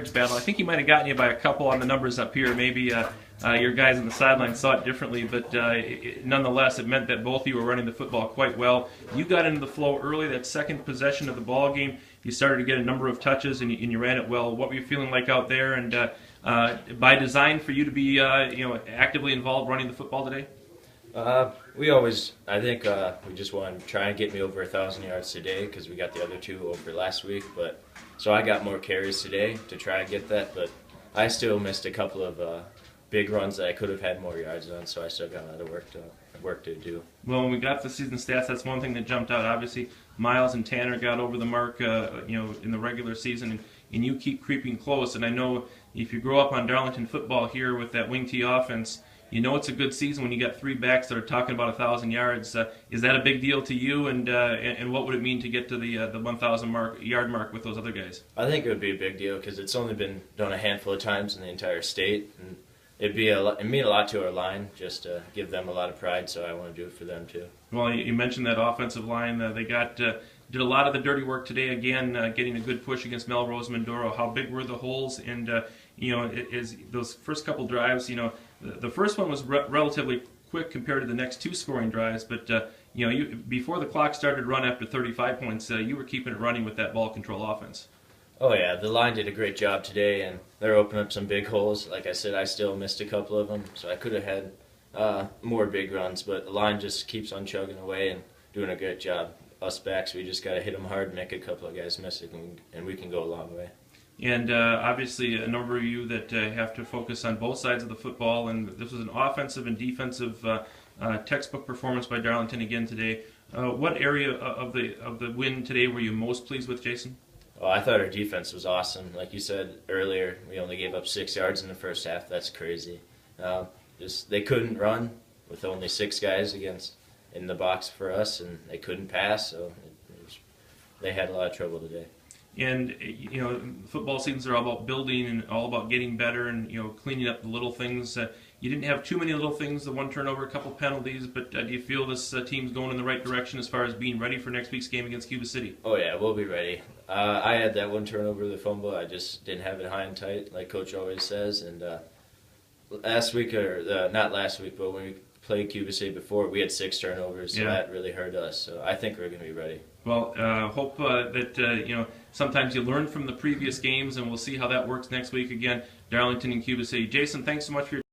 yards battle. I think he might have gotten you by a couple on the numbers up here. Maybe your guys on the sideline saw it differently, but nonetheless, it meant that both of you were running the football quite well. You got into the flow early. That second possession of the ball game, you started to get a number of touches, and you ran it well. What were you feeling like out there? And by design for you to be actively involved running the football today? I think we just want to try and get me over 1,000 yards today because we got the other two over last week. So I got more carries today to try and get that, but I still missed a couple of big runs that I could have had more yards on, so I still got a lot of work to do. Well, when we got the season stats, that's one thing that jumped out. Obviously, Miles and Tanner got over the mark, in the regular season, and you keep creeping close. And I know if you grow up on Darlington football here with that wing tee offense, you know it's a good season when you got three backs that are talking about 1,000 yards. Is that a big deal to you? And what would it mean to get to the 1,000 yard mark with those other guys? I think it would be a big deal because it's only been done a handful of times in the entire state, and it'd mean a lot to our line just to give them a lot of pride. So I want to do it for them too. Well, you mentioned that offensive line. They did a lot of the dirty work today. Again, getting a good push against Melrose-Mindoro. How big were the holes? And is those first couple drives? The first one was relatively quick compared to the next two scoring drives, but before the clock started to run after 35 points, you were keeping it running with that ball control offense. Oh yeah, the line did a great job today, and they're opening up some big holes. Like I said, I still missed a couple of them, so I could have had more big runs, but the line just keeps on chugging away and doing a great job. Us backs, we just got to hit them hard, make a couple of guys miss it, and we can go a long way. And obviously a number of you that have to focus on both sides of the football, and this was an offensive and defensive textbook performance by Darlington again today. What area of the win today were you most pleased with, Jason? Oh, I thought our defense was awesome. Like you said earlier, we only gave up 6 yards in the first half. That's crazy. They couldn't run with only 6 guys in the box for us, and they couldn't pass, so they had a lot of trouble today. And football seasons are all about building and all about getting better and cleaning up the little things. You didn't have too many little things, the one turnover, a couple penalties, but do you feel this team's going in the right direction as far as being ready for next week's game against Cuba City? Oh yeah, we'll be ready. I had that one turnover, the fumble. I just didn't have it high and tight, like Coach always says. And last week, or not last week, but when we played Cuba City before, we had 6 turnovers, so that really hurt us. So I think we're going to be ready. Well, hope that sometimes you learn from the previous games, and we'll see how that works next week again. Darlington and Cuba City. Jason, thanks so much for your